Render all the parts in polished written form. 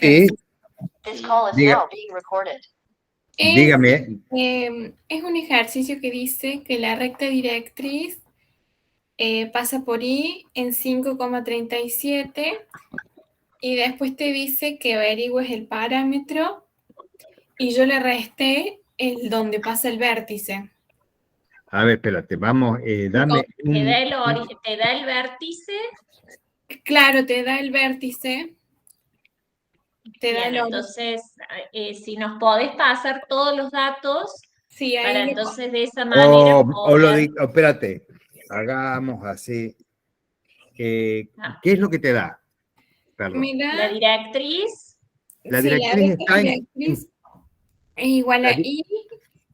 Sí, This call is diga- now being recorded. dígame. Es un ejercicio que dice que la recta directriz pasa por I en 5,37 y después te dice que averigües el parámetro y yo le resté el donde pasa el vértice. A ver, espérate, vamos, dame Te da el vértice. Claro, te da el vértice. Te da Bien, el entonces, si nos podés pasar todos los datos, sí, para ahí entonces de esa manera o lo poder... digo, espérate, hagamos así. ¿Qué es lo que te da? Perdón. me da, La directriz, La sí, directriz recta está directriz es igual a la di- I,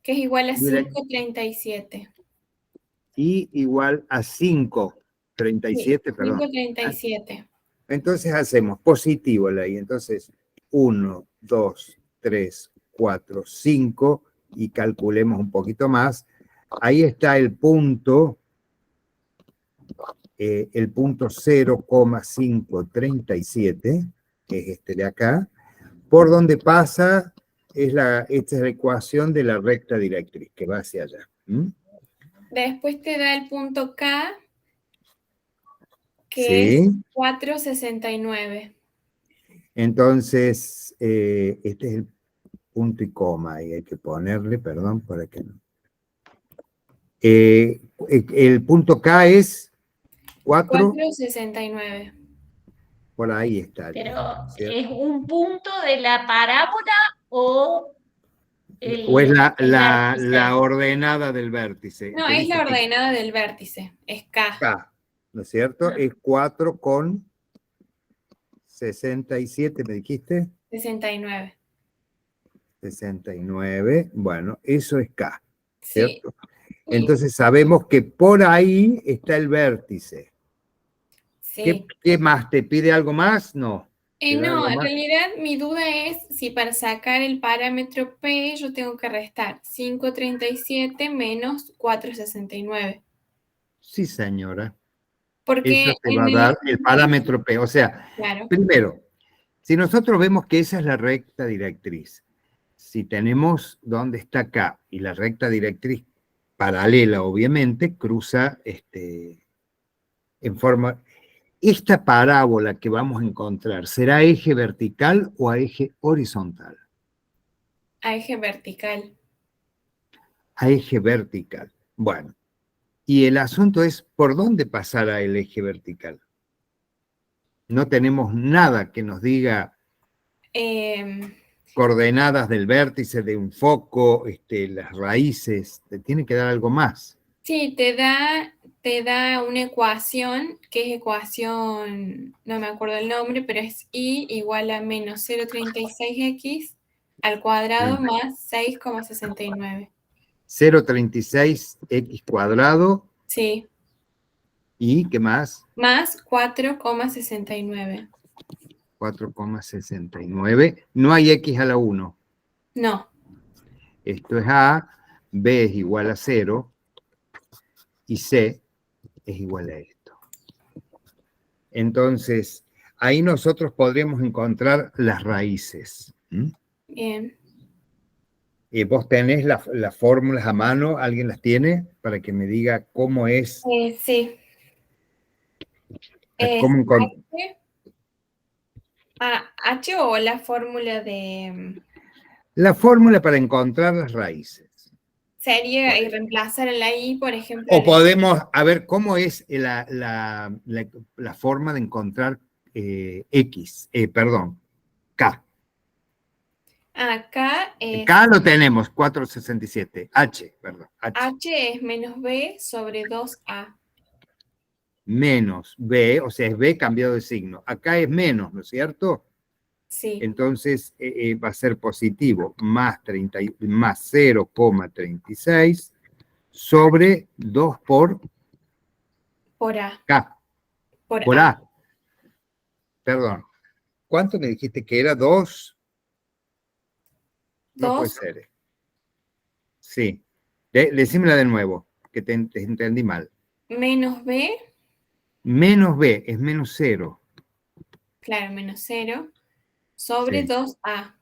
que es igual a direct- 5,37. I igual a 5,37, Sí, perdón. 5,37. Entonces hacemos positivo ahí. Entonces, 1, 2, 3, 4, 5, y calculemos un poquito más. Ahí está el punto 0,537, que es este de acá, por donde pasa, esta es la ecuación de la recta directriz, que va hacia allá. Después te da el punto K, que Sí. es 4,69. Entonces, este es el punto y coma, y hay que ponerle, perdón, para que no. El punto K es 4,69. por ahí está. pero ¿cierto? ¿es un punto de la parábola o O es el la vértice? ordenada del vértice. No, Te es dice la que ordenada del vértice, es K. K, ¿no es cierto? Ah. Es 4,67, ¿me dijiste? 69. 69, bueno, eso es K, Sí. ¿cierto? Entonces sabemos que por ahí está el vértice. Sí. ¿Qué más? ¿Te pide algo más? No. ¿Te da No, algo en más? realidad mi duda es si para sacar el parámetro P yo tengo que restar 5,37 menos 4,69. Sí, señora. Porque Eso te va a dar el parámetro P. O sea, claro, primero, si nosotros vemos que esa es la recta directriz, si tenemos dónde está acá y la recta directriz paralela, obviamente, cruza en forma... Esta parábola que vamos a encontrar, ¿será a eje vertical o a eje horizontal? a eje vertical. A eje vertical. Bueno, y el asunto es por dónde pasará el eje vertical. No tenemos nada que nos diga coordenadas del vértice de un foco, las raíces, te tiene que dar algo más. Sí, te da una ecuación, que es ecuación, no me acuerdo el nombre, pero es I igual a menos 0,36x al cuadrado más 6,69. 0,36x cuadrado. Sí. ¿Y qué más? Más 4,69. 4,69. No hay x a la 1. No. Esto es A, B es igual a 0 y C es igual a esto. Entonces, ahí nosotros podríamos encontrar las raíces. Bien. ¿Vos tenés las fórmulas a mano? ¿Alguien las tiene? Para que me diga cómo es. Sí. ¿Cómo H o la fórmula de... La fórmula para encontrar las raíces. Sería y reemplazar la I, por ejemplo. O podemos, a ver, ¿cómo es la forma de encontrar K? Acá es... K lo tenemos, 4,67. H, perdón. H es menos B sobre 2A. Menos B, o sea, es B cambiado de signo. Acá es menos, ¿no es cierto? Sí. Entonces va a ser positivo, más 0,36 sobre 2 por A. K. Por A. Perdón. ¿Cuánto me dijiste que era? 2. No puede ser. Sí. Decímela de nuevo, que te entendí mal. Menos B. Menos B es menos 0. Claro, menos 0. sobre Sí. 2A.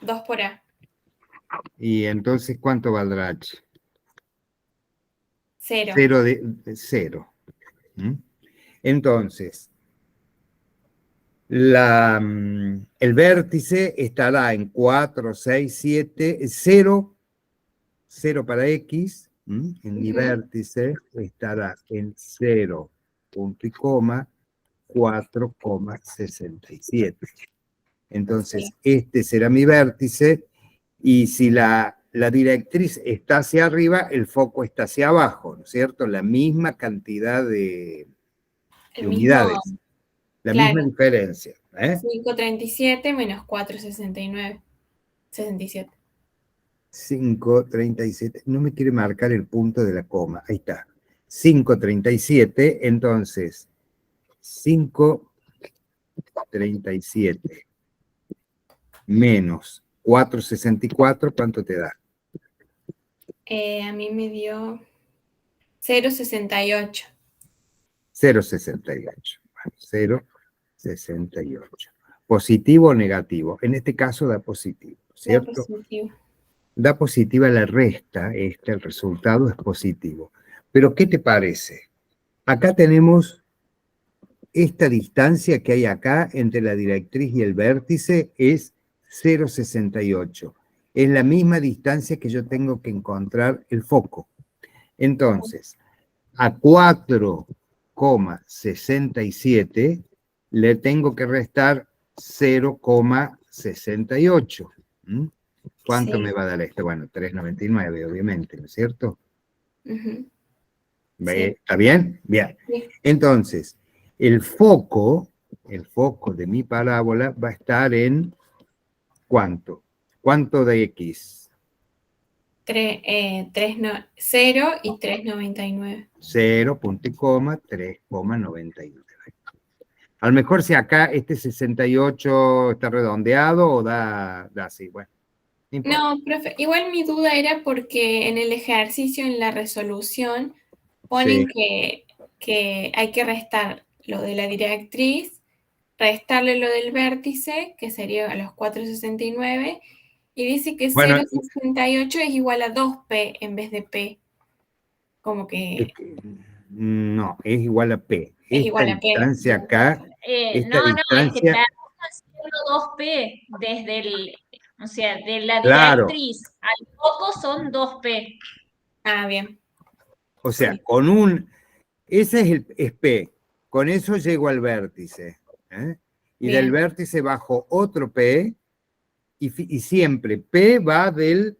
2 por A. Y entonces, ¿cuánto valdrá H? 0. 0 de 0. Entonces, el vértice estará en 4, 6, 7, 0, 0 para X. En mi vértice estará en 0, punto y coma, 4,67. Entonces, Sí. este será mi vértice, y si la directriz está hacia arriba, el foco está hacia abajo, ¿no es cierto? La misma cantidad de El mismo, unidades, la claro, misma diferencia. 5,37 menos 4,69. 67. 5,37, no me quiere marcar el punto de la coma, ahí está. 5,37, entonces, 5,37 menos 4,64, ¿cuánto te da? A mí me dio 0,68. 0,68. Bueno, 0,68. ¿Positivo o negativo? En este caso da positivo, ¿cierto? Positivo. Da positiva la resta, el resultado es positivo. Pero, ¿qué te parece? Acá tenemos esta distancia que hay acá entre la directriz y el vértice, es 0,68. Es la misma distancia que yo tengo que encontrar el foco. Entonces, a 4,67 le tengo que restar 0,68. ¿Cuánto Sí. me va a dar esto? Bueno, 3,99, obviamente, ¿no es cierto? Sí. ¿Está bien? Bien. Sí. Entonces, el foco de mi parábola va a estar en ¿cuánto? ¿Cuánto de X? 0 y 3,99. 0, punto y coma, 3,99. A lo mejor si acá este 68 está redondeado o da así, bueno, no importa. No, profe, igual mi duda era porque en el ejercicio, en la resolución, ponen que hay que restar lo de la directriz, restarle lo del vértice, que sería a los 4,69, y dice que Bueno, 0,68 es igual a 2P en vez de P. Como que no, es igual a P. es Esta igual a P. distancia acá, esta No, es que distancia, perdemos haciendo 2P desde o sea, de la claro, directriz al foco son 2P. Ah, bien. o sea, Sí. ese es P, con eso llego al vértice, y del Bien. vértice bajo otro P, y siempre P va del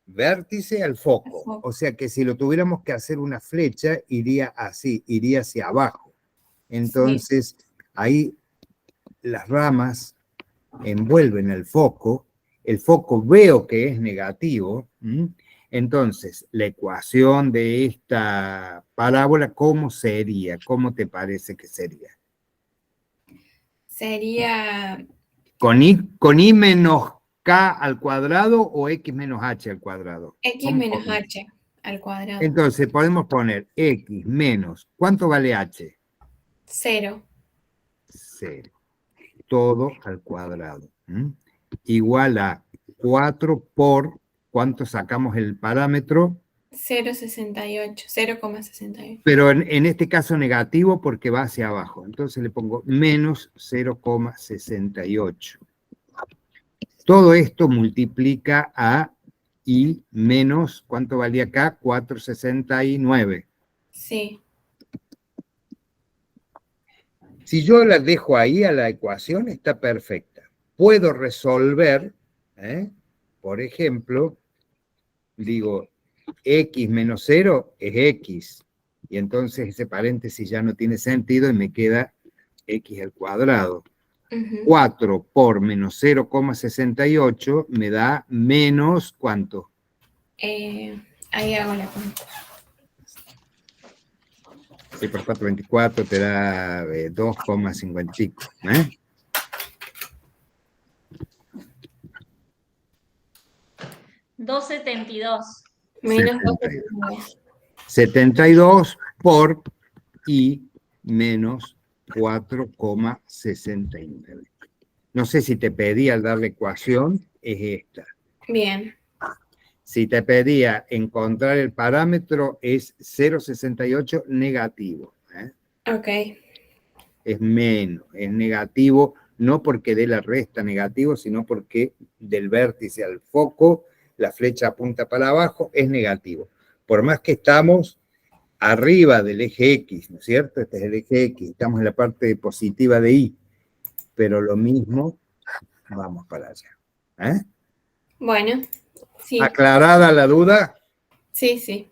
vértice al foco. O sea que si lo tuviéramos que hacer una flecha, iría así, iría hacia abajo. Entonces, ahí las ramas envuelven el foco veo que es negativo. Entonces, la ecuación de esta parábola, ¿cómo sería? ¿Cómo te parece que sería? Sería ¿Con I menos K al cuadrado o X menos H al cuadrado? X ¿Cómo menos podemos? H al cuadrado. Entonces, podemos poner X menos, ¿cuánto vale H? 0. 0. Todo al cuadrado. Igual a 4 por, ¿cuánto sacamos el parámetro? 0,68. 0,68. Pero en este caso negativo porque va hacia abajo. Entonces le pongo menos 0,68. Todo esto multiplica a I menos, ¿cuánto valía acá? 4,69. Sí. Si yo la dejo ahí a la ecuación, está perfecta. Puedo resolver, por ejemplo, digo, X menos 0 es X. Y entonces ese paréntesis ya no tiene sentido y me queda X al cuadrado. 4 por menos 0,68 me da menos, ¿cuánto? Ahí hago la cuenta. 6 por 4, 24, te da 2,50 y pico. 2,72. Menos 72. 72 por I menos 4,69. No sé si te pedía al dar la ecuación, es esta. Bien. Si te pedía encontrar el parámetro, es 0,68 negativo. Ok. Es menos, es negativo, no porque dé la resta negativo, sino porque del vértice al foco, la flecha apunta para abajo, es negativo. Por más que estamos arriba del eje X, ¿no es cierto? Este es el eje X, estamos en la parte positiva de Y, pero lo mismo, vamos para allá. Bueno, sí, ¿Aclarada la duda? sí, sí.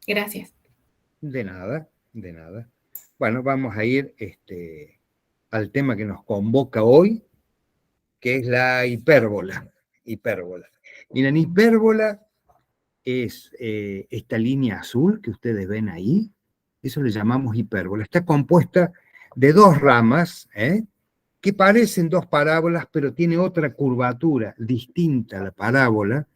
Gracias. De nada, de nada. Bueno, vamos a ir al tema que nos convoca hoy, que es la hipérbola. Hipérbola. Miren, hipérbola es esta línea azul que ustedes ven ahí, eso le llamamos hipérbola. Está compuesta de dos ramas, que parecen dos parábolas, pero tiene otra curvatura distinta a la parábola,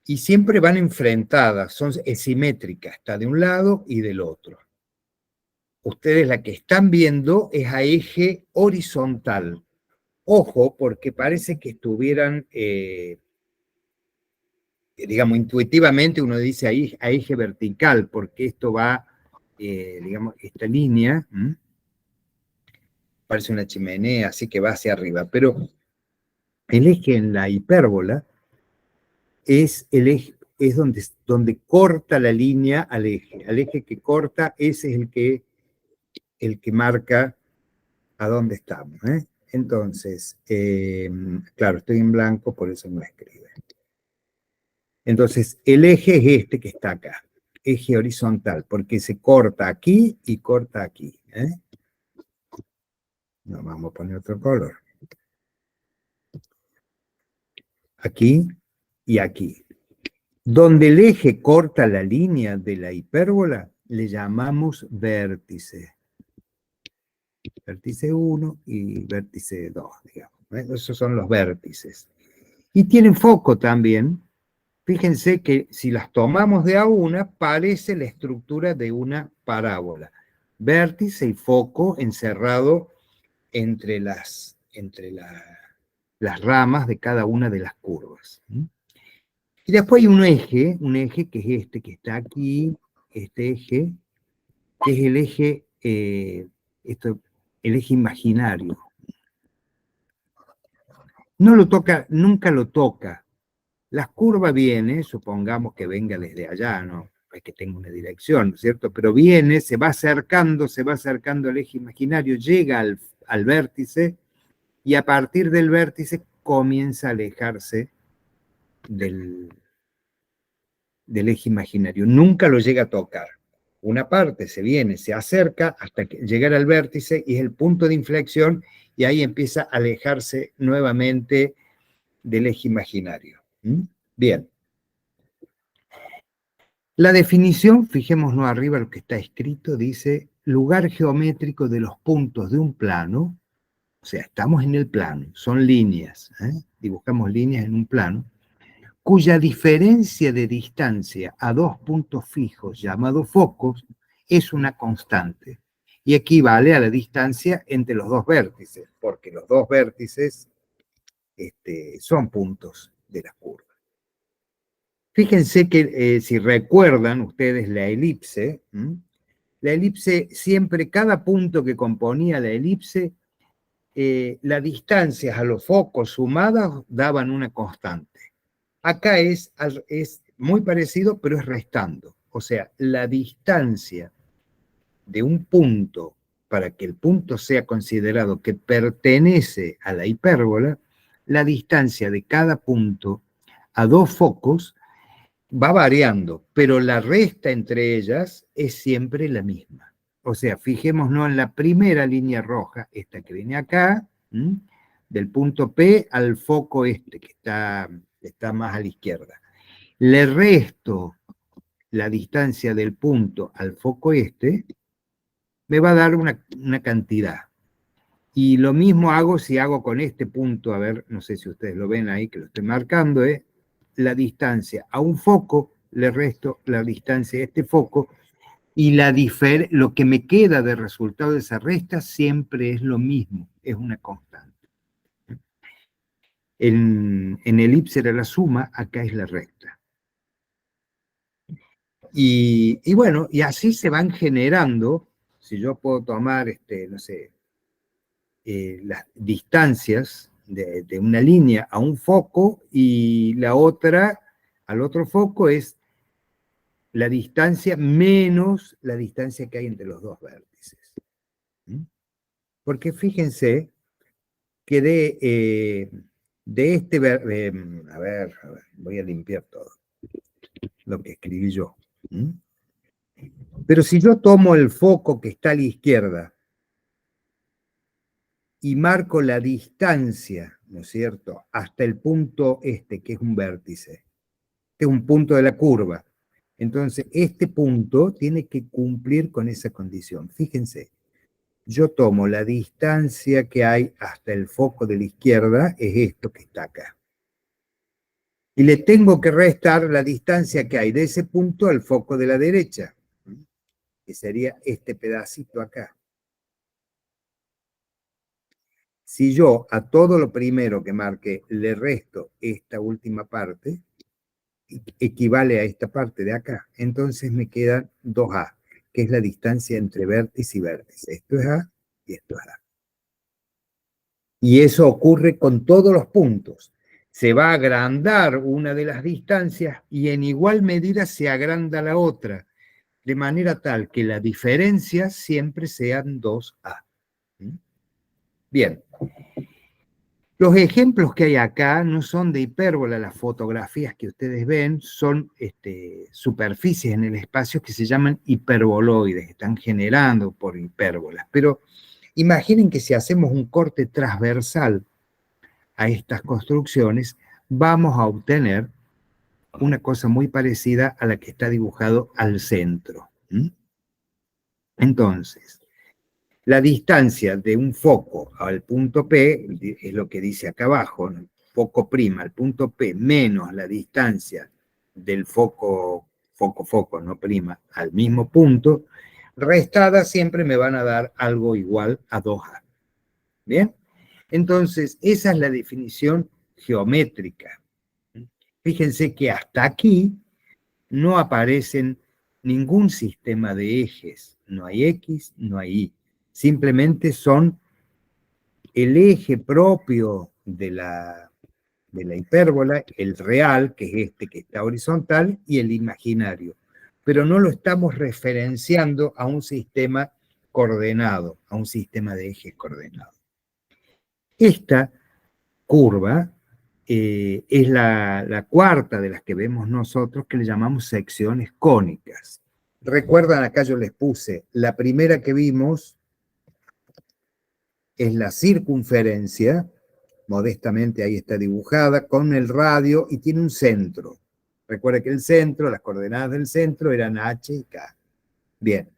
y siempre van enfrentadas, son simétricas, está de un lado y del otro. Ustedes la que están viendo es a eje horizontal. Ojo, porque parece que estuvieran, digamos, intuitivamente uno dice ahí a eje vertical, porque esto va, digamos, esta línea, parece una chimenea, así que va hacia arriba, pero el eje en la hipérbola es el eje, es donde corta la línea al eje que corta, ese es el que marca a dónde estamos. Entonces, claro, estoy en blanco, por eso no escribe. Entonces, el eje es este que está acá, eje horizontal, porque se corta aquí y corta aquí. No, vamos a poner otro color. Aquí y aquí. Donde el eje corta la línea de la hipérbola, le llamamos vértice. Vértice 1 y vértice 2, digamos. Esos son los vértices. Y tienen foco también. Fíjense que si las tomamos de a una, parece la estructura de una parábola. Vértice y foco encerrado entre las ramas de cada una de las curvas. Y después hay un eje que es este que está aquí, este eje, que es el eje, el eje imaginario. No lo toca, nunca lo toca. La curva viene, supongamos que venga desde allá, no es que tenga una dirección, ¿no es cierto? Pero viene, se va acercando al eje imaginario, llega al vértice y a partir del vértice comienza a alejarse del eje imaginario. Nunca lo llega a tocar. Una parte se viene, se acerca hasta llegar al vértice y es el punto de inflexión y ahí empieza a alejarse nuevamente del eje imaginario. Bien. La definición, fijémonos arriba lo que está escrito, dice lugar geométrico de los puntos de un plano, o sea, estamos en el plano, son líneas, dibujamos líneas en un plano, cuya diferencia de distancia a dos puntos fijos llamados focos es una constante y equivale a la distancia entre los dos vértices, porque los dos vértices son puntos de la curva. Fíjense que si recuerdan ustedes la elipse siempre, cada punto que componía la elipse, las distancias a los focos sumadas daban una constante. Acá es muy parecido, pero es restando. O sea, la distancia de un punto para que el punto sea considerado que pertenece a la hipérbola, la distancia de cada punto a dos focos va variando, pero la resta entre ellas es siempre la misma. O sea, fijémonos en la primera línea roja, esta que viene acá, del punto P al foco este, que está más a la izquierda. Le resto la distancia del punto al foco este, me va a dar una cantidad. Y lo mismo hago si hago con este punto, a ver, no sé si ustedes lo ven ahí, que lo estoy marcando, la distancia a un foco, le resto la distancia a este foco, y lo que me queda de resultado de esa resta siempre es lo mismo, es una constante. en elipse era la suma, acá es la recta. Y bueno, y así se van generando, si yo puedo tomar, no sé, las distancias de una línea a un foco y la otra al otro foco es la distancia menos la distancia que hay entre los dos vértices. ¿Mm? Porque fíjense que de este, a ver, voy a limpiar todo lo que escribí yo. ¿Mm? Pero si yo tomo el foco que está a la izquierda y marco la distancia, ¿no es cierto?, hasta el punto este, que es un vértice, que es un punto de la curva. Entonces, este punto tiene que cumplir con esa condición. Fíjense, yo tomo la distancia que hay hasta el foco de la izquierda, es esto que está acá. Y le tengo que restar la distancia que hay de ese punto al foco de la derecha, que sería este pedacito acá. Si yo a todo lo primero que marque le resto esta última parte, equivale a esta parte de acá. Entonces me quedan 2A, que es la distancia entre vértice y vértice. Esto es A y esto es A. Y eso ocurre con todos los puntos. Se va a agrandar una de las distancias y en igual medida se agranda la otra, de manera tal que la diferencia siempre sean 2A. Bien. Los ejemplos que hay acá no son de hipérbola, las fotografías que ustedes ven son superficies en el espacio que se llaman hiperboloides, están generando por hipérbolas. Pero imaginen que si hacemos un corte transversal a estas construcciones, vamos a obtener una cosa muy parecida a la que está dibujado al centro. Entonces, la distancia de un foco al punto P, es lo que dice acá abajo, ¿no? Foco prima al punto P menos la distancia del foco, no prima, al mismo punto, restada siempre me van a dar algo igual a 2A. ¿Bien? Entonces, esa es la definición geométrica. Fíjense que hasta aquí no aparecen ningún sistema de ejes, no hay X, no hay Y. Simplemente son el eje propio de la hipérbola, el real, que es este que está horizontal, y el imaginario. Pero no lo estamos referenciando a un sistema coordenado, a un sistema de ejes coordenados. Esta curva es la cuarta de las que vemos nosotros, que le llamamos secciones cónicas. Recuerdan, acá yo les puse, la primera que vimos es la circunferencia, modestamente ahí está dibujada, con el radio y tiene un centro. Recuerda que el centro, las coordenadas del centro eran H y K. Bien.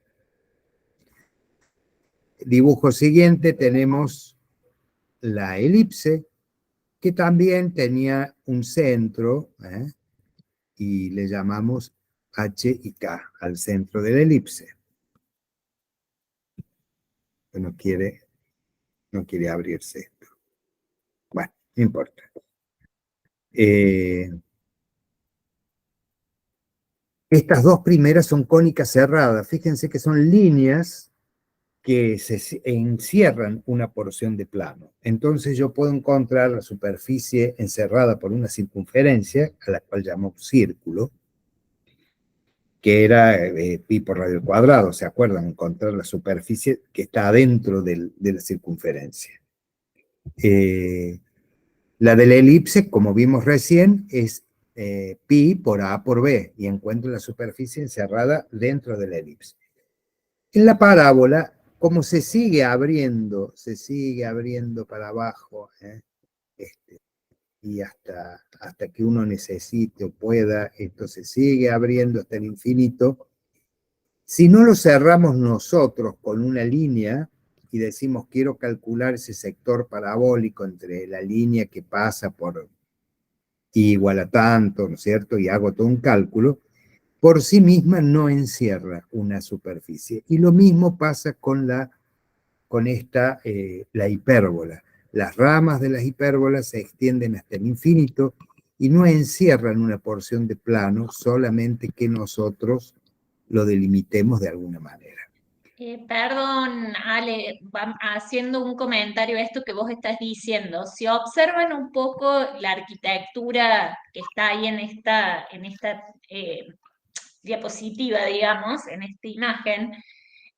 Dibujo siguiente tenemos la elipse, que también tenía un centro, y le llamamos H y K al centro de la elipse. No quiere abrirse esto. Bueno, no importa. Estas dos primeras son cónicas cerradas. Fíjense que son líneas que se encierran una porción de plano. Entonces yo puedo encontrar la superficie encerrada por una circunferencia, a la cual llamo círculo, que era pi por radio al cuadrado, ¿se acuerdan? Encontrar la superficie que está adentro de la circunferencia. La de la elipse, como vimos recién, es pi por A por B, y encuentro la superficie encerrada dentro de la elipse. En la parábola, como se sigue abriendo para abajo, y hasta que uno necesite o pueda, esto se sigue abriendo hasta el infinito. Si no lo cerramos nosotros con una línea y decimos quiero calcular ese sector parabólico entre la línea que pasa por I igual a tanto, ¿no es cierto? Y hago todo un cálculo, por sí misma no encierra una superficie. Y lo mismo pasa con la hipérbola. Las ramas de las hipérbolas se extienden hasta el infinito y no encierran una porción de plano, solamente que nosotros lo delimitemos de alguna manera. Perdón, Ale, haciendo un comentario a esto que vos estás diciendo, si observan un poco la arquitectura que está ahí en esta diapositiva, digamos, en esta imagen,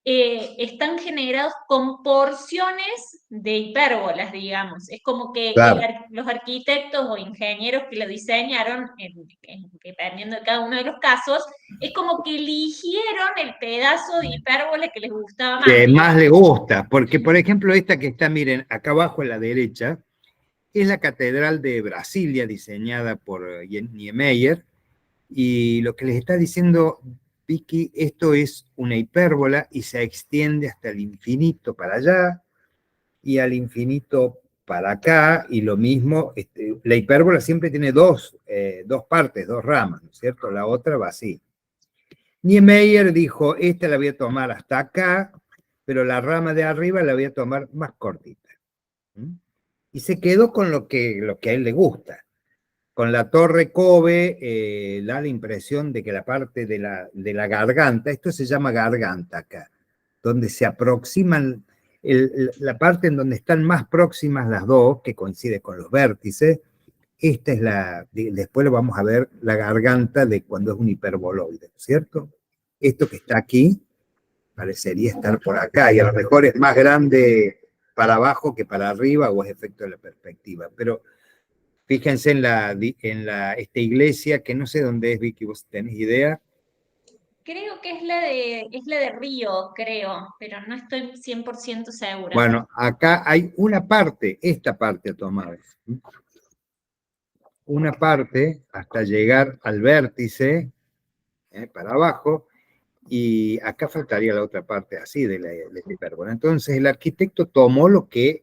están generados con porciones de hipérbolas, digamos. Es como que Claro. los arquitectos o ingenieros que lo diseñaron, dependiendo de cada uno de los casos, es como que eligieron el pedazo de hipérbola que les gustaba más. Que más digamos. le gusta, porque por ejemplo esta que está, miren, acá abajo a la derecha, es la Catedral de Brasilia, diseñada por Niemeyer, y lo que les está diciendo Vicky, esto es una hipérbola y se extiende hasta el infinito para allá y al infinito para acá, y lo mismo, la hipérbola siempre tiene dos partes, dos ramas, ¿no es cierto? La otra va así. Niemeyer dijo, esta la voy a tomar hasta acá, pero la rama de arriba la voy a tomar más cortita. Y se quedó con lo que a él le gusta. Con la torre Kobe da la impresión de que la parte de la garganta, esto se llama garganta acá, donde se aproximan, la parte en donde están más próximas las dos, que coincide con los vértices, esta es después lo vamos a ver, la garganta de cuando es un hiperboloide, ¿cierto? Esto que está aquí parecería estar por acá, y a lo mejor es más grande para abajo que para arriba, o es efecto de la perspectiva, pero fíjense en esta iglesia, que no sé dónde es, Vicky, ¿vos tenés idea? Creo que es la de Río, creo, pero no estoy 100% segura. Bueno, acá hay una parte, esta parte a tomar. Una parte hasta llegar al vértice, para abajo, y acá faltaría la otra parte así de la hipérbola. Entonces el arquitecto tomó lo que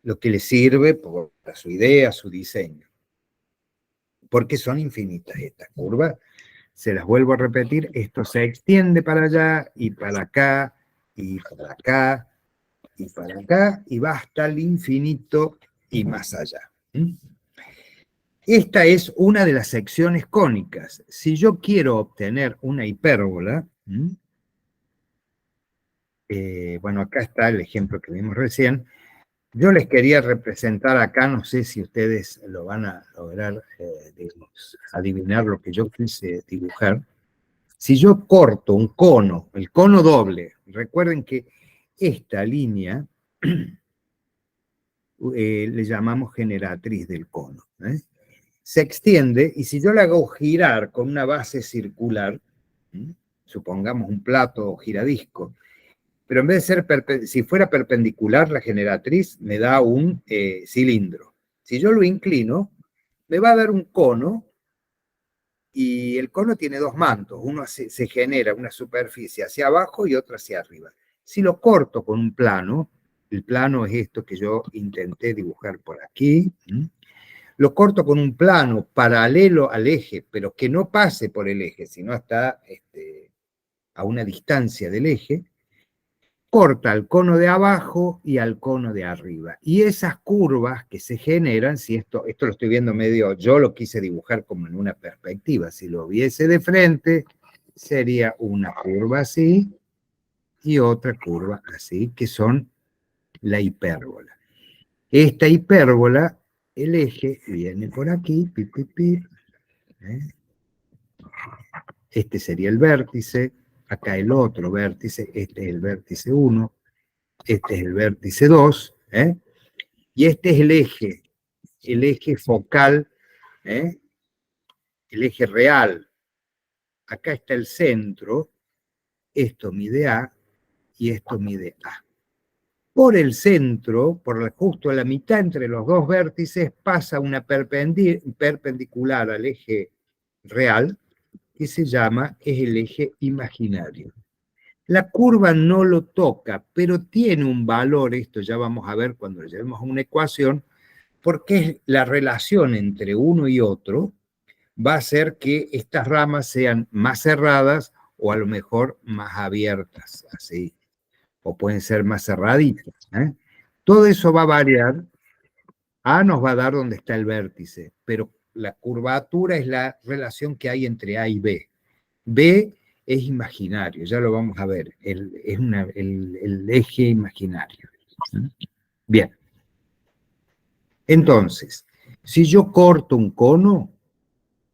le sirve para su idea, su diseño. Porque son infinitas estas curvas. Se las vuelvo a repetir, esto se extiende para allá, y para acá, y para acá, y para acá, y va hasta el infinito y más allá. Esta es una de las secciones cónicas. Si yo quiero obtener una hipérbola, bueno, acá está el ejemplo que vimos recién. Yo les quería representar acá, no sé si ustedes lo van a lograr adivinar lo que yo quise dibujar. Si yo corto un cono, el cono doble, recuerden que esta línea le llamamos generatriz del cono, se extiende, y si yo la hago girar con una base circular, supongamos un plato giradisco, pero en vez de ser, si fuera perpendicular la generatriz, me da un cilindro. Si yo lo inclino, me va a dar un cono, y el cono tiene dos mantos. Uno se genera una superficie hacia abajo y otra hacia arriba. Si lo corto con un plano, el plano es esto que yo intenté dibujar por aquí, lo corto con un plano paralelo al eje, pero que no pase por el eje, sino hasta a una distancia del eje, corta al cono de abajo y al cono de arriba. Y esas curvas que se generan, si esto lo estoy viendo medio, yo lo quise dibujar como en una perspectiva, si lo viese de frente, sería una curva así y otra curva así, que son la hipérbola. Esta hipérbola, el eje viene por aquí, este sería el vértice, acá el otro vértice, este es el vértice 1, este es el vértice 2, y este es el eje focal, el eje real. Acá está el centro, esto mide A y esto mide A. Por el centro, justo a la mitad entre los dos vértices, pasa una perpendicular al eje real, que es el eje imaginario. La curva no lo toca, pero tiene un valor, esto ya vamos a ver cuando lo llevemos a una ecuación, porque la relación entre uno y otro va a hacer que estas ramas sean más cerradas o a lo mejor más abiertas, así, o pueden ser más cerraditas. Todo eso va a variar A nos va a dar dónde está el vértice, pero la curvatura es la relación que hay entre A y B. B es imaginario, ya lo vamos a ver, es el eje imaginario. Bien. Entonces, si yo corto un cono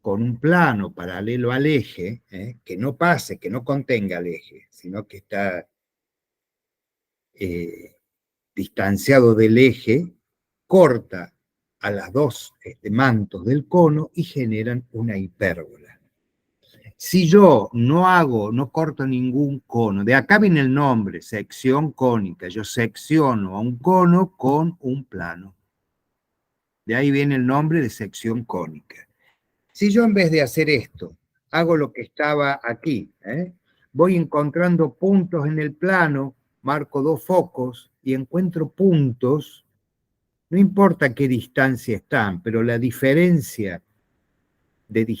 con un plano paralelo al eje, que no pase, que no contenga el eje, sino que está distanciado del eje, corta a las dos mantos del cono y generan una hipérbola. Si yo no corto ningún cono, de acá viene el nombre, sección cónica, yo secciono a un cono con un plano. De ahí viene el nombre de sección cónica. Si yo en vez de hacer esto, hago lo que estaba aquí, voy encontrando puntos en el plano, marco 2 focos y encuentro puntos, no importa qué distancia están, pero la diferencia de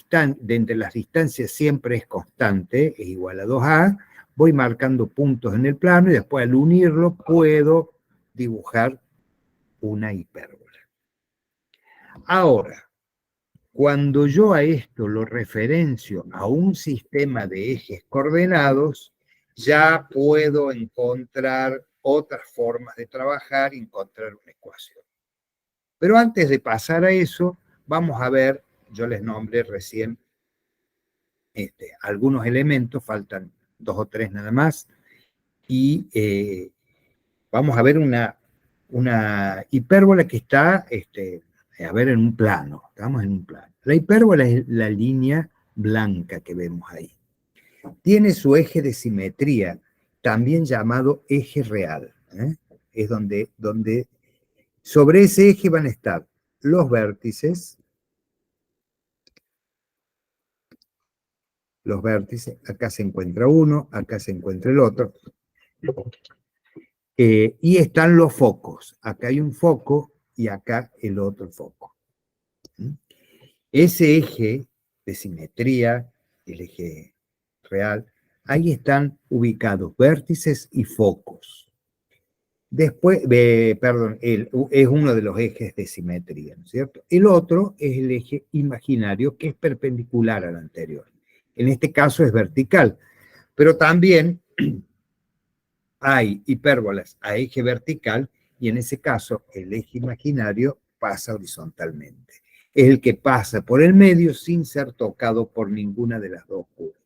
entre las distancias siempre es constante, es igual a 2A, voy marcando puntos en el plano y después al unirlo puedo dibujar una hipérbola. Ahora, cuando yo a esto lo referencio a un sistema de ejes coordenados, ya puedo encontrar otras formas de trabajar y encontrar una ecuación. Pero antes de pasar a eso, vamos a ver, yo les nombré recién algunos elementos, faltan 2 o 3 nada más, y vamos a ver una hipérbola que está, a ver, en un plano, estamos en un plano. La hipérbola es la línea blanca que vemos ahí. Tiene su eje de simetría, también llamado eje real. Es donde sobre ese eje van a estar los vértices, acá se encuentra uno, acá se encuentra el otro, y están los focos, acá hay un foco y acá el otro foco. Ese eje de simetría, el eje real, ahí están ubicados vértices y focos. Después, perdón, es uno de los ejes de simetría, ¿no es cierto? El otro es el eje imaginario, que es perpendicular al anterior. En este caso es vertical, pero también hay hipérbolas a eje vertical y en ese caso el eje imaginario pasa horizontalmente. Es el que pasa por el medio sin ser tocado por ninguna de las dos curvas.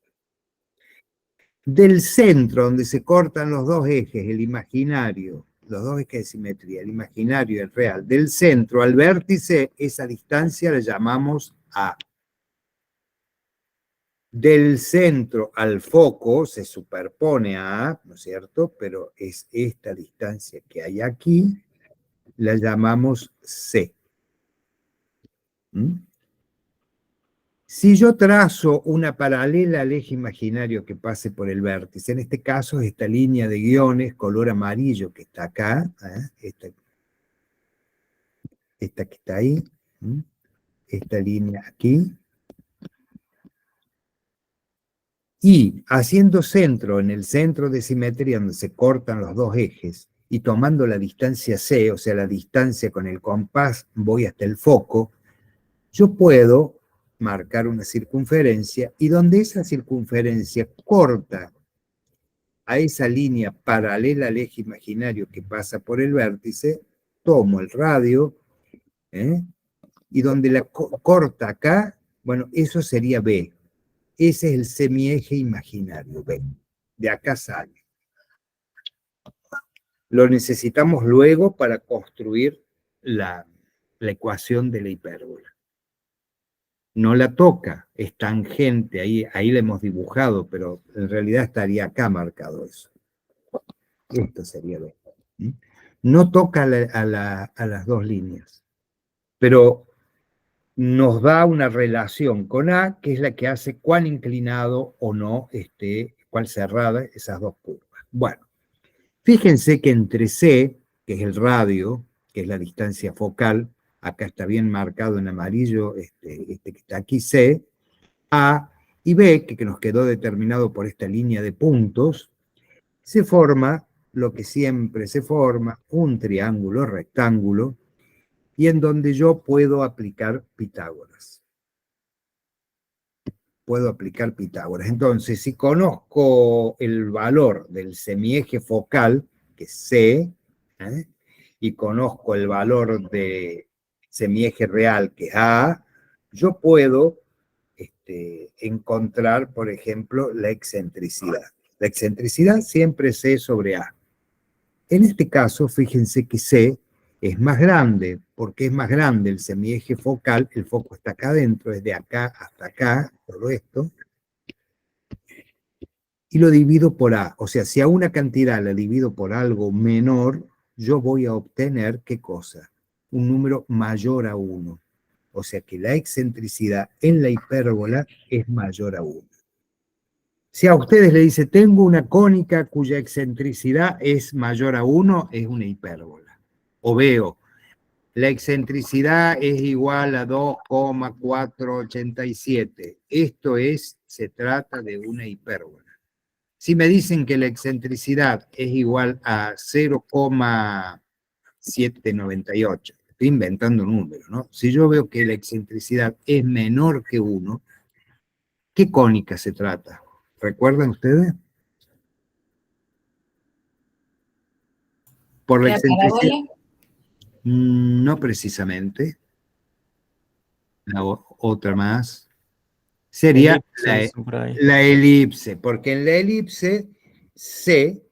Del centro, donde se cortan los dos ejes, el imaginario, los dos ejes de simetría, el imaginario y el real, del centro al vértice, esa distancia la llamamos A. Del centro al foco se superpone a A, ¿no es cierto? Pero es esta distancia que hay aquí, la llamamos C. Si yo trazo una paralela al eje imaginario que pase por el vértice, en este caso es esta línea de guiones color amarillo que está acá, esta que está ahí, esta línea aquí, y haciendo centro en el centro de simetría donde se cortan los dos ejes, y tomando la distancia C, o sea, la distancia con el compás, voy hasta el foco, yo puedo marcar una circunferencia, y donde esa circunferencia corta a esa línea paralela al eje imaginario que pasa por el vértice, tomo el radio, y donde la corta acá, bueno, eso sería B. Ese es el semieje imaginario, B. De acá sale. Lo necesitamos luego para construir la ecuación de la hipérbola. No la toca, es tangente, ahí la hemos dibujado, pero en realidad estaría acá marcado eso. Esto sería B. No toca a las dos líneas, pero nos da una relación con A, que es la que hace cuán inclinado o no esté, cuán cerrada esas dos curvas. Bueno, fíjense que entre C, que es el radio, que es la distancia focal, acá está bien marcado en amarillo, que está aquí C, A y B, que nos quedó determinado por esta línea de puntos, se forma lo que siempre se forma, un triángulo rectángulo, y en donde yo puedo aplicar Pitágoras. Puedo aplicar Pitágoras. Entonces, si conozco el valor del semieje focal, que es C, y conozco el valor de semieje real, que es A, yo puedo encontrar, por ejemplo, la excentricidad. La excentricidad siempre es C sobre A. En este caso, fíjense que C es más grande. ¿Por qué es más grande el semieje focal? El foco está acá adentro, es de acá hasta acá, todo esto. Y lo divido por A. O sea, si a una cantidad la divido por algo menor, yo voy a obtener, ¿qué cosa? Un número mayor a 1. O sea que la excentricidad en la hipérbola es mayor a 1. Si a ustedes le dice, tengo una cónica cuya excentricidad es mayor a 1, es una hipérbola. O veo, la excentricidad es igual a 2,487. Esto se trata de una hipérbola. Si me dicen que la excentricidad es igual a 0,798, estoy inventando un número, ¿no? Si yo veo que la excentricidad es menor que 1, ¿qué cónica se trata? ¿Recuerdan ustedes? Por la ¿La excentricidad. parábola? No precisamente. Otra más. Sería Elipse, por ahí. la elipse, porque en la elipse C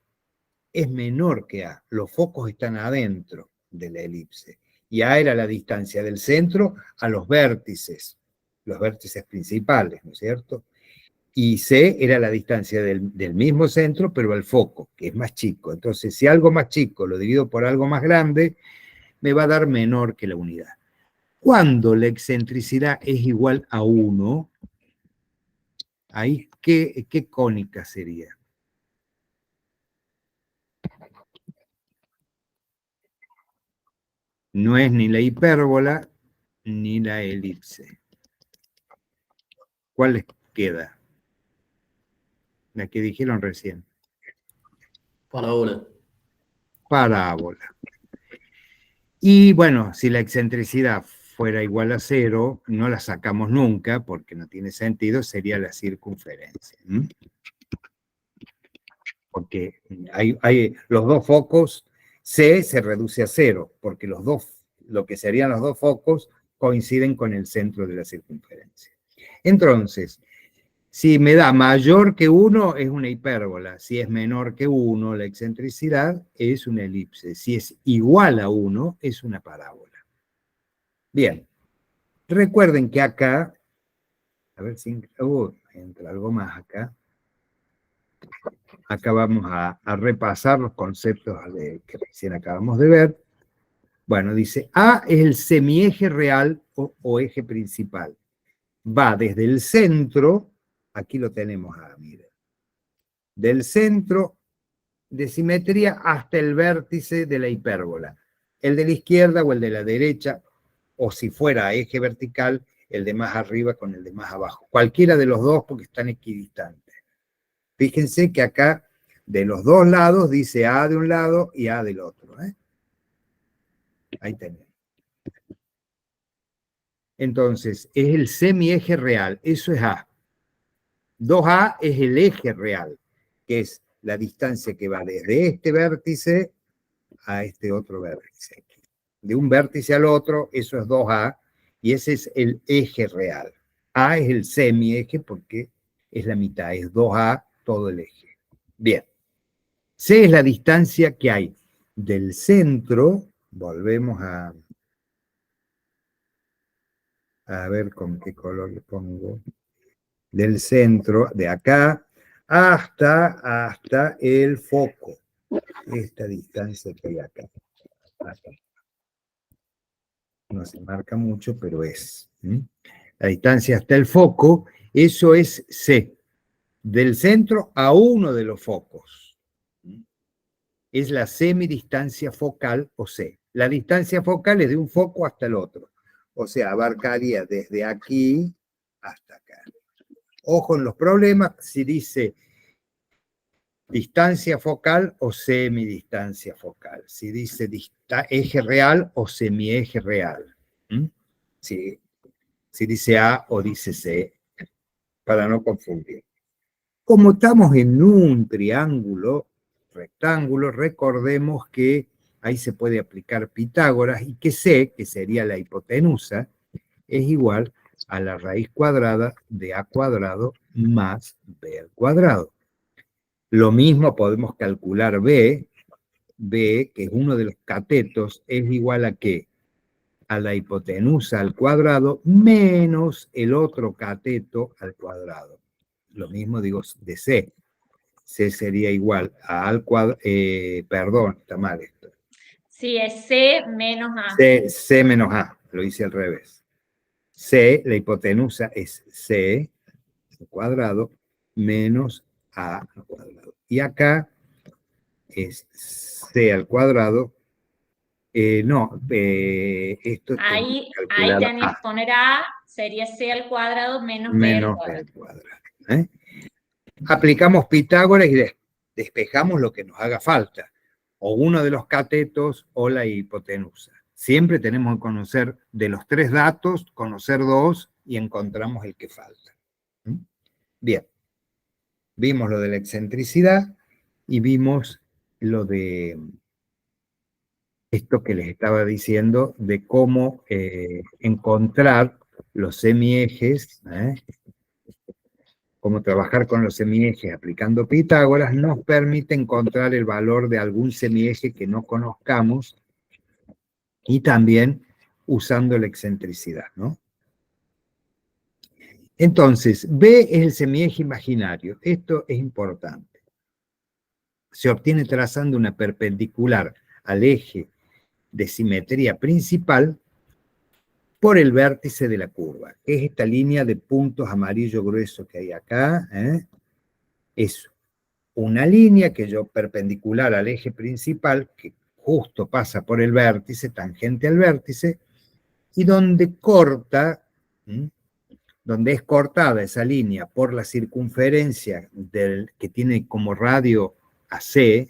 es menor que A. Los focos están adentro de la elipse. Y A era la distancia del centro a los vértices principales, ¿no es cierto? Y C era la distancia del mismo centro, pero al foco, que es más chico. Entonces, si algo más chico lo divido por algo más grande, me va a dar menor que la unidad. Cuando la excentricidad es igual a 1, ahí, ¿qué cónica sería? No es ni la hipérbola ni la elipse. ¿Cuál les queda? La que dijeron recién. Parábola. Parábola. Y bueno, si la excentricidad fuera igual a 0, no la sacamos nunca porque no tiene sentido, sería la circunferencia. Porque los dos focos, C se reduce a 0, porque lo que serían los dos focos coinciden con el centro de la circunferencia. Entonces, si me da mayor que 1, es una hipérbola. Si es menor que 1, la excentricidad es una elipse. Si es igual a 1, es una parábola. Bien. Recuerden que acá, a ver si entra algo más acá. Acá vamos a repasar los conceptos que recién acabamos de ver. Bueno, dice, A es el semieje real o eje principal. Va desde el centro, aquí lo tenemos A, miren. Del centro de simetría hasta el vértice de la hipérbola. El de la izquierda o el de la derecha, o si fuera eje vertical, el de más arriba con el de más abajo. Cualquiera de los dos porque están equidistantes. Fíjense que acá de los dos lados dice A de un lado y A del otro. Ahí tenemos. Entonces, es el semieje real, eso es A. 2A es el eje real, que es la distancia que va desde este vértice a este otro vértice. De un vértice al otro, eso es 2A, y ese es el eje real. A es el semieje porque es la mitad, es 2A todo el eje. Bien. C es la distancia que hay del centro, volvemos a ver con qué color le pongo, del centro, de acá, hasta el foco. Esta distancia que hay acá. No se marca mucho, pero es. La distancia hasta el foco, eso es C. Del centro a uno de los focos. Es la semidistancia focal o C. La distancia focal es de un foco hasta el otro. O sea, abarcaría desde aquí hasta acá. Ojo en los problemas si dice distancia focal o semidistancia focal. Si dice está eje real o semieje real. ¿Mm? Si dice A o dice C, para no confundir. Como estamos en un triángulo rectángulo, recordemos que ahí se puede aplicar Pitágoras y que C, que sería la hipotenusa, es igual a la raíz cuadrada de A cuadrado más B al cuadrado. Lo mismo podemos calcular B, que es uno de los catetos, es igual a ¿qué? A la hipotenusa al cuadrado menos el otro cateto al cuadrado. Lo mismo digo de C. C sería igual a al cuadrado, perdón, está mal esto. Sí, es C menos A. C menos A, lo hice al revés. C, la hipotenusa es C al cuadrado menos A al cuadrado. Y acá es C al cuadrado. Esto Ahí calcular tenés que poner A, sería C al cuadrado menos B al menos B cuadrado. al cuadrado. Aplicamos Pitágoras y despejamos lo que nos haga falta, o uno de los catetos o la hipotenusa. Siempre tenemos que conocer de los tres datos, conocer dos y encontramos el que falta. Bien, vimos lo de la excentricidad y vimos lo de esto que les estaba diciendo de cómo encontrar los semiejes, cómo trabajar con los semiejes aplicando Pitágoras, nos permite encontrar el valor de algún semieje que no conozcamos y también usando la excentricidad, ¿no? Entonces, B es el semieje imaginario. Esto es importante. Se obtiene trazando una perpendicular al eje de simetría principal por el vértice de la curva, que es esta línea de puntos amarillo grueso que hay acá. Es una línea que yo perpendicular al eje principal, que justo pasa por el vértice, tangente al vértice, y donde corta, donde es cortada esa línea por la circunferencia que tiene como radio a C,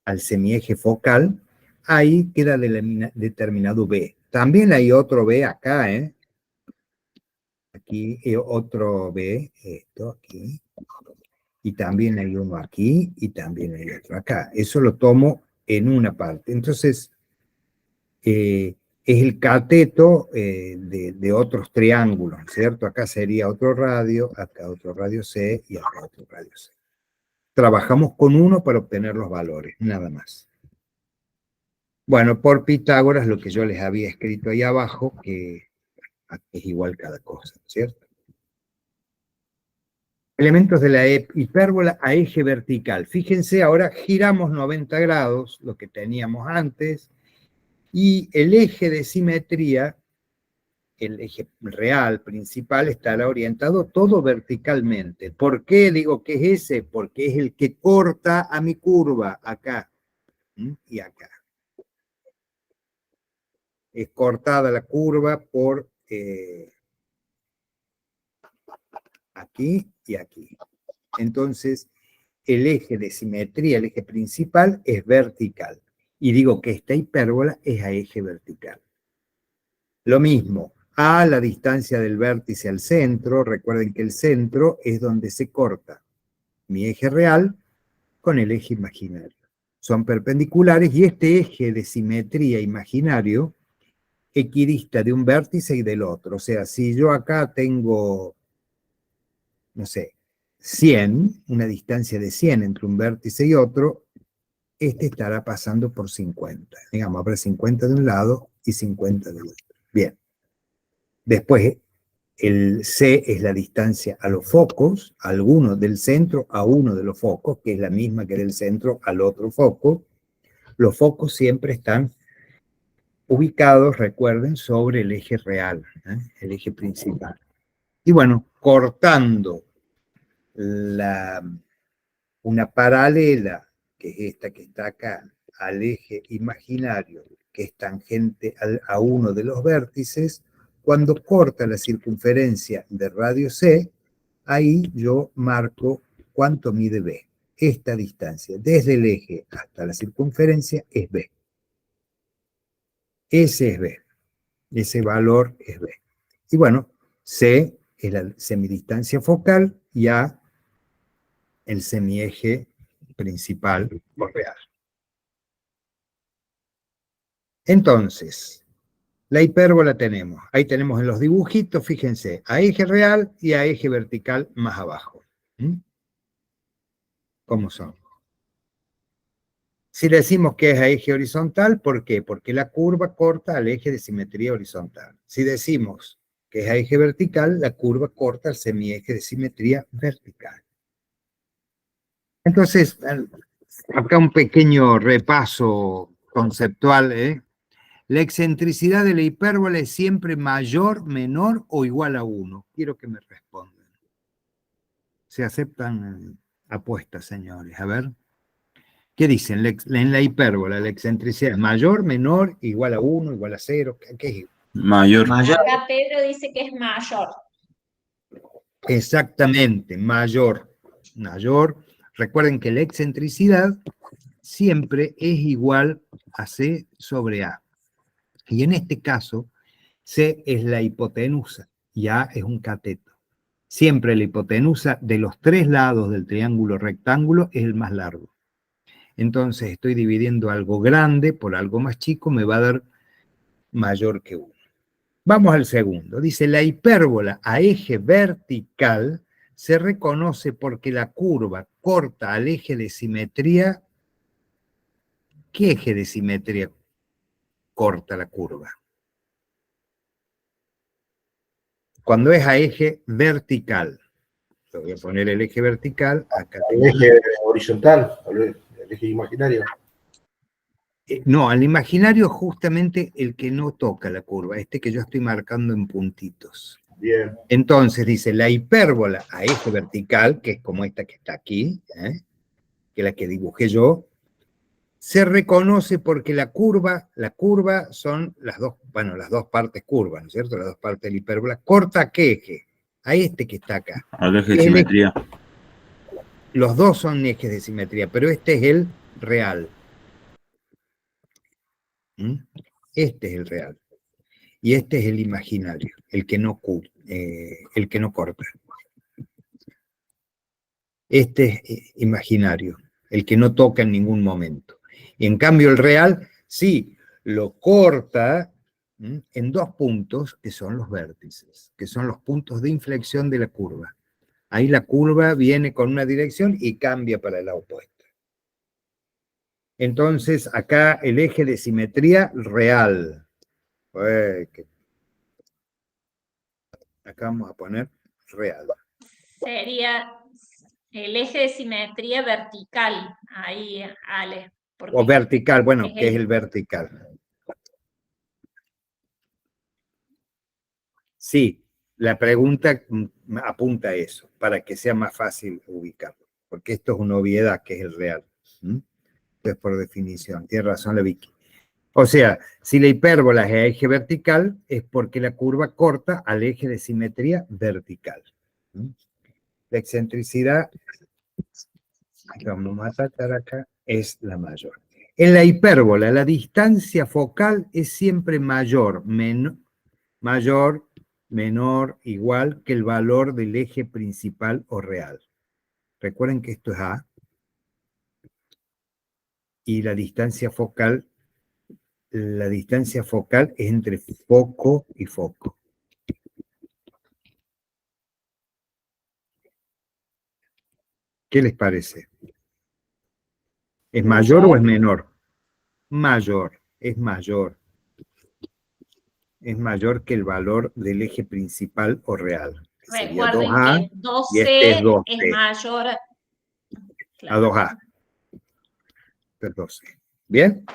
al semieje focal, ahí queda determinado B. También hay otro B acá, aquí otro B, esto aquí, y también hay uno aquí, y también hay otro acá. Eso lo tomo en una parte. Entonces, es el cateto de otros triángulos, ¿cierto? Acá sería otro radio, acá otro radio C, y acá otro radio C. Trabajamos con uno para obtener los valores, nada más. Bueno, por Pitágoras, lo que yo les había escrito ahí abajo, que es igual cada cosa, ¿cierto? Elementos de la hipérbola a eje vertical. Fíjense, ahora giramos 90 grados, lo que teníamos antes, y el eje de simetría, el eje real principal, estará orientado todo verticalmente. ¿Por qué digo que es ese? Porque es el que corta a mi curva, acá y acá. Es cortada la curva por aquí y aquí. Entonces, el eje de simetría, el eje principal, es vertical. Y digo que esta hipérbola es a eje vertical. Lo mismo, a la distancia del vértice al centro, recuerden que el centro es donde se corta mi eje real con el eje imaginario. Son perpendiculares y este eje de simetría imaginario equidista de un vértice y del otro. O sea, si yo acá tengo, no sé, 100, una distancia de 100 entre un vértice y otro, este estará pasando por 50. Digamos, habrá 50 de un lado y 50 del otro. Bien. Después, el C es la distancia a los focos, alguno del centro a uno de los focos, que es la misma que del centro al otro foco. Los focos siempre están ubicados, recuerden, sobre el eje real, el eje principal. Y bueno, cortando una paralela, que es esta que está acá, al eje imaginario, que es tangente a uno de los vértices, cuando corta la circunferencia de radio C, ahí yo marco cuánto mide B. esta distancia desde el eje hasta la circunferencia es B. Ese es B. Ese valor es B. Y bueno, C es la semidistancia focal y A el semieje principal o real. Entonces, la hipérbola tenemos. Ahí tenemos en los dibujitos, fíjense, a eje real y a eje vertical más abajo. ¿Cómo son? Si decimos que es a eje horizontal, ¿por qué? Porque la curva corta al eje de simetría horizontal. Si decimos que es a eje vertical, la curva corta al semieje de simetría vertical. Entonces, acá un pequeño repaso conceptual, ¿eh? La excentricidad de la hipérbola es siempre mayor, menor o igual a 1. Quiero que me respondan. Se aceptan apuestas, señores. A ver. ¿Qué dicen? En la hipérbola, la excentricidad es mayor, menor, igual a 1, igual a 0. ¿Qué es? Mayor. Acá Pedro dice que es mayor. Exactamente, mayor. Mayor. Recuerden que la excentricidad siempre es igual a C sobre A. Y en este caso, C es la hipotenusa y A es un cateto. Siempre la hipotenusa de los tres lados del triángulo rectángulo es el más largo. Entonces estoy dividiendo algo grande por algo más chico, me va a dar mayor que 1. Vamos al segundo. Dice, la hipérbola a eje vertical se reconoce porque la curva corta al eje de simetría. ¿Qué eje de simetría corta la curva? Cuando es a eje vertical. Le voy a poner el eje vertical acá. El eje horizontal, el eje imaginario. No, al imaginario es justamente el que no toca la curva, este que yo estoy marcando en puntitos. Bien. Entonces dice, la hipérbola a eje vertical, que es como esta que está aquí, que es la que dibujé yo, se reconoce porque la curva son las dos partes curvas, ¿no es cierto? Las dos partes de la hipérbola. ¿Corta a qué eje? A este que está acá. Al eje de simetría. Los dos son ejes de simetría, pero este es el real. Este es el real. Y este es el imaginario, el que no corta. Este es imaginario, el que no toca en ningún momento. Y en cambio el real, sí, lo corta en dos puntos que son los vértices, que son los puntos de inflexión de la curva. Ahí la curva viene con una dirección y cambia para la opuesta. Entonces, acá el eje de simetría real. Acá vamos a poner real. Sería el eje de simetría vertical. Ahí, Ale. O vertical, bueno, ¿qué es el el vertical? Sí, la pregunta apunta a eso, para que sea más fácil ubicarlo, porque esto es una obviedad que es el real. Entonces, por definición, tiene razón la Vicky. O sea, si la hipérbola es a eje vertical, es porque la curva corta al eje de simetría vertical. La excentricidad, vamos a tratar acá, es la mayor. En la hipérbola, la distancia focal es siempre mayor, menor, igual que el valor del eje principal o real. Recuerden que esto es A. Y la distancia focal es entre foco y foco. ¿Qué les parece? ¿Es mayor o es menor? Mayor, es mayor. Es mayor que el valor del eje principal o real. Sería Recuerden 2A, que 2C y este es 2C. es mayor A claro. 2A. Es 12. ¿Bien?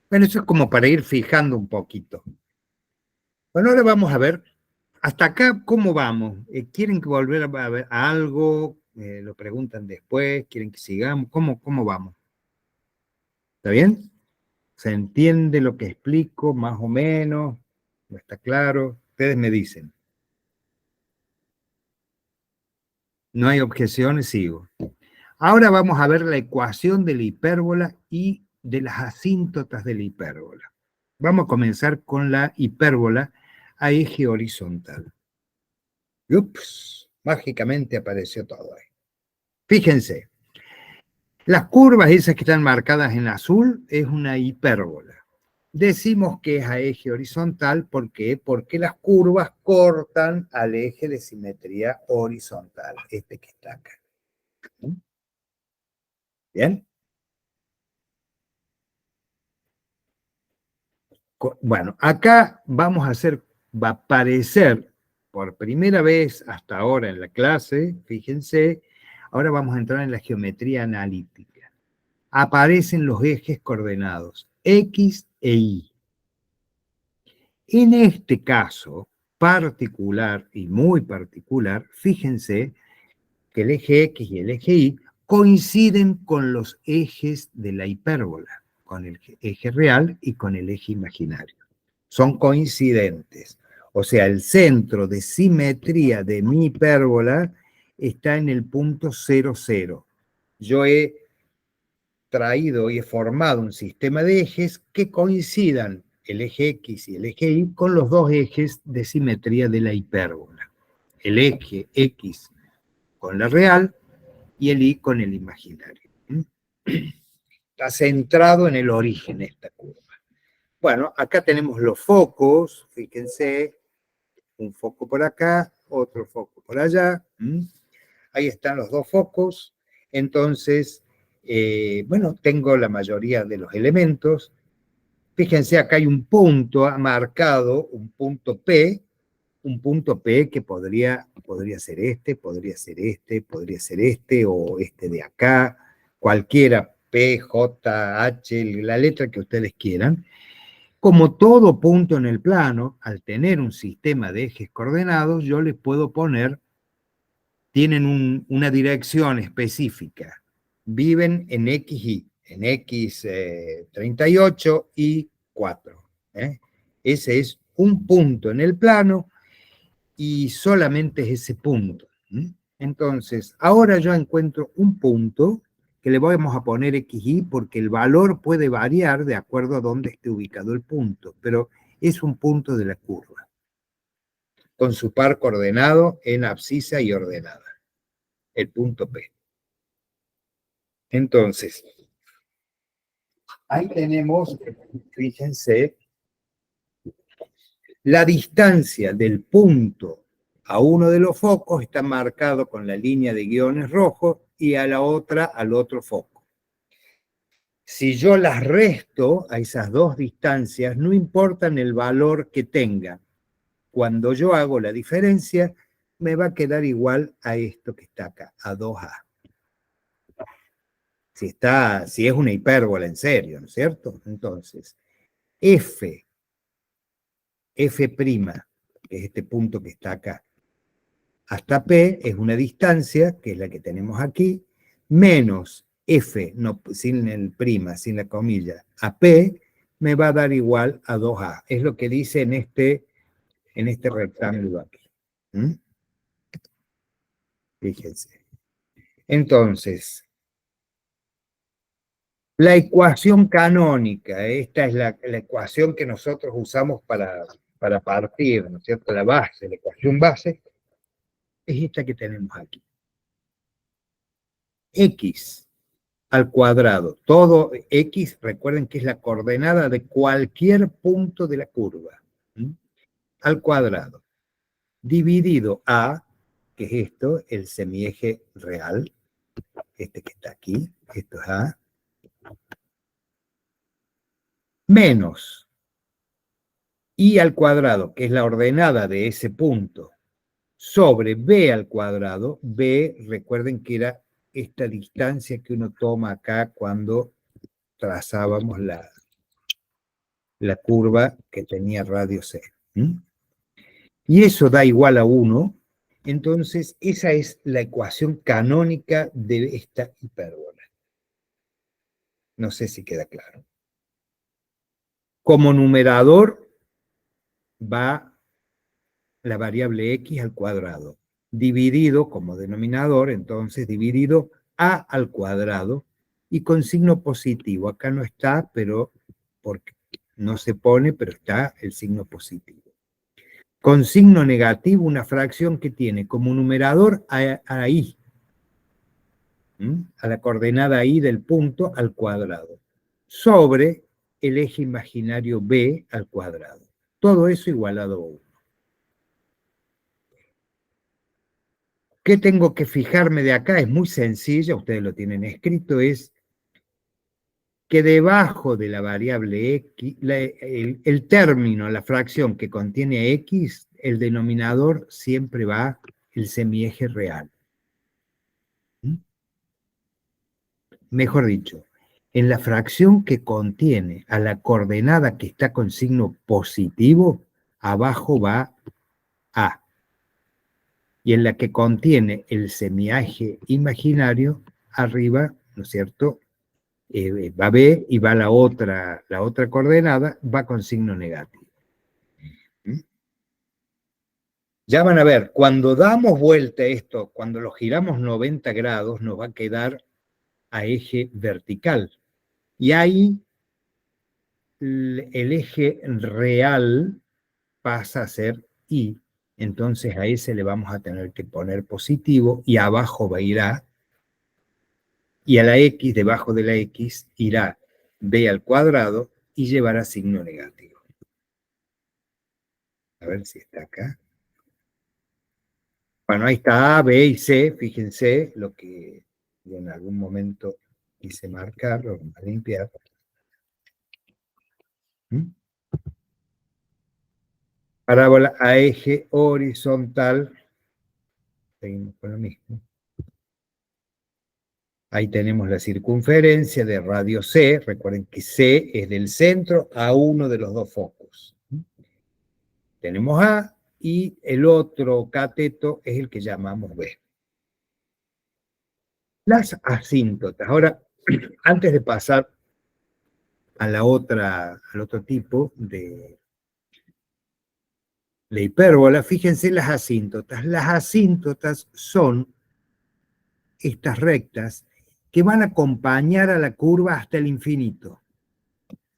Bueno, eso es como para ir fijando un poquito. Bueno, ahora vamos a ver, hasta acá, ¿cómo vamos? ¿Quieren que volver a ver algo? ¿Lo preguntan después? ¿Quieren que sigamos? ¿Cómo vamos? ¿Está bien? ¿Se entiende lo que explico, más o menos? ¿No está claro? Ustedes me dicen. ¿No hay objeciones? Sigo. Ahora vamos a ver la ecuación de la hipérbola y de las asíntotas de la hipérbola. Vamos a comenzar con la hipérbola a eje horizontal. Ups, mágicamente apareció todo ahí. Fíjense, las curvas esas que están marcadas en azul es una hipérbola. Decimos que es a eje horizontal, ¿por qué? Porque las curvas cortan al eje de simetría horizontal, este que está acá. ¿Bien? Bueno, acá vamos a hacer, va a aparecer por primera vez hasta ahora en la clase, fíjense, ahora vamos a entrar en la geometría analítica. Aparecen los ejes coordenados, X e Y. En este caso particular y muy particular, fíjense que el eje X y el eje Y coinciden con los ejes de la hipérbola, con el eje real y con el eje imaginario. Son coincidentes. O sea, el centro de simetría de mi hipérbola está en el punto 0, 0. Yo he traído y he formado un sistema de ejes que coincidan el eje X y el eje Y con los dos ejes de simetría de la hipérbola. El eje X con la real y el Y con el imaginario. Está centrado en el origen esta curva. Bueno, acá tenemos los focos, fíjense, un foco por acá, otro foco por allá. Ahí están los dos focos. Entonces, bueno, tengo la mayoría de los elementos. Fíjense, acá hay un punto marcado, un punto P que podría ser este, podría ser este, podría ser este, o este de acá, cualquiera, P, J, H, la letra que ustedes quieran. Como todo punto en el plano, al tener un sistema de ejes coordenados, yo les puedo poner, tienen una dirección específica, viven en XY, en X 38 y 4. Ese es un punto en el plano y solamente es ese punto. Entonces, ahora yo encuentro un punto que le vamos a poner XY porque el valor puede variar de acuerdo a dónde esté ubicado el punto, pero es un punto de la curva, con su par coordenado en abscisa y ordenada, el punto P. Entonces, ahí tenemos, fíjense, la distancia del punto a uno de los focos está marcado con la línea de guiones rojos y a la otra al otro foco. Si yo las resto a esas dos distancias, no importan el valor que tengan. Cuando yo hago la diferencia, me va a quedar igual a esto que está acá, a 2A. Si es una hipérbola en serio, ¿no es cierto? Entonces, F', que es este punto que está acá, hasta P es una distancia, que es la que tenemos aquí, menos F, no, sin el prima, sin la comilla, a P, me va a dar igual a 2A. Es lo que dice en este rectángulo aquí. Fíjense. Entonces, la ecuación canónica, esta es la ecuación que nosotros usamos para partir, ¿no es cierto? La base, la ecuación base, es esta que tenemos aquí. X al cuadrado, todo X, recuerden que es la coordenada de cualquier punto de la curva, al cuadrado, dividido A, que es esto, el semieje real, este que está aquí, esto es A, menos I al cuadrado, que es la ordenada de ese punto, sobre B al cuadrado. B, recuerden que era esta distancia que uno toma acá cuando trazábamos la curva que tenía radio C. Y eso da igual a 1. Entonces, esa es la ecuación canónica de esta hipérbola. No sé si queda claro. Como numerador va la variable x al cuadrado, dividido como denominador, entonces dividido a al cuadrado y con signo positivo. Acá no está, pero porque no se pone, pero está el signo positivo. Con signo negativo, una fracción que tiene como numerador a i, a la coordenada i del punto al cuadrado, sobre el eje imaginario b al cuadrado. Todo eso igualado a 1. ¿Qué tengo que fijarme de acá? Es muy sencillo, ustedes lo tienen escrito, es que debajo de la variable x, el término, la fracción que contiene x, el denominador siempre va el semieje real. Mejor dicho, en la fracción que contiene a la coordenada que está con signo positivo, abajo va a. Y en la que contiene el semieje imaginario, arriba, ¿no es cierto?, va B y va la otra coordenada, va con signo negativo. Ya van a ver, cuando damos vuelta a esto, cuando lo giramos 90 grados, nos va a quedar a eje vertical. Y ahí el eje real pasa a ser I. Entonces a ese le vamos a tener que poner positivo y abajo va a ir A. Y a la X, debajo de la X, irá B al cuadrado y llevará signo negativo. A ver si está acá. Bueno, ahí está A, B y C. Fíjense lo que en algún momento quise marcar, lo vamos a limpiar. Parábola a eje horizontal. Seguimos con lo mismo. Ahí tenemos la circunferencia de radio C. Recuerden que C es del centro a uno de los dos focos. Tenemos A y el otro cateto es el que llamamos B. Las asíntotas. Ahora, antes de pasar a al otro tipo de hipérbola, fíjense las asíntotas. Las asíntotas son estas rectas que van a acompañar a la curva hasta el infinito.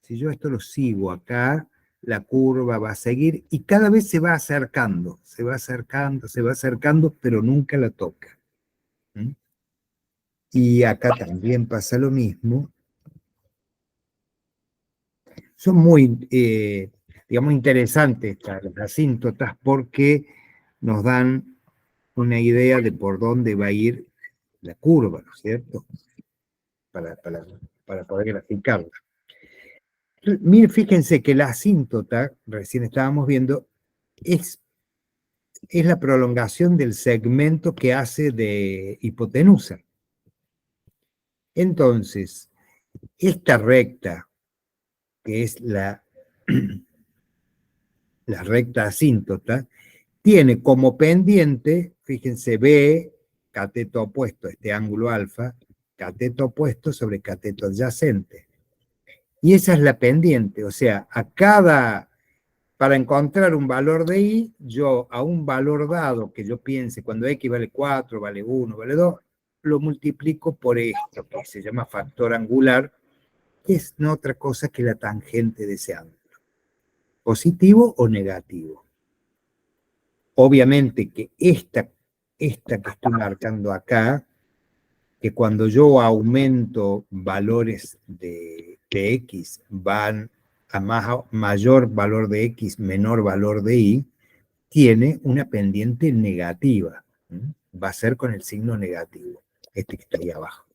Si yo esto lo sigo acá, la curva va a seguir y cada vez se va acercando, pero nunca la toca. Y acá también pasa lo mismo. Son muy, digamos, interesantes las asíntotas porque nos dan una idea de por dónde va a ir la curva, ¿no es cierto? Para poder graficarla. Miren, fíjense que la asíntota, recién estábamos viendo, es la prolongación del segmento que hace de hipotenusa. Entonces, esta recta, que es la recta asíntota, tiene como pendiente, fíjense, B, cateto opuesto, este ángulo alfa, cateto opuesto sobre cateto adyacente. Y esa es la pendiente, o sea, para encontrar un valor de I, yo a un valor dado que yo piense, cuando X vale 4, vale 1, vale 2, lo multiplico por esto, que se llama factor angular, que es no otra cosa que la tangente de ese ángulo. Positivo o negativo. Obviamente que esta que estoy marcando acá, que cuando yo aumento valores de X, van a mayor valor de X, menor valor de Y, tiene una pendiente negativa. Va a ser con el signo negativo, este que está ahí abajo.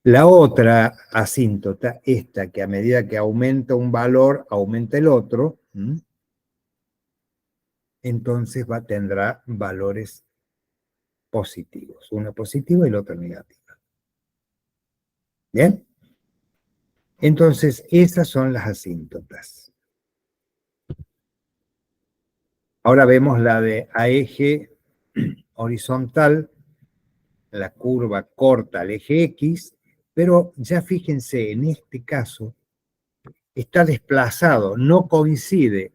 La otra asíntota, esta que a medida que aumenta un valor, aumenta el otro, entonces tendrá valores positivos. Una positiva y la otra negativa. ¿Bien? Entonces, esas son las asíntotas. Ahora vemos la de a eje horizontal, la curva corta al eje X, pero ya fíjense, en este caso, está desplazado, no coincide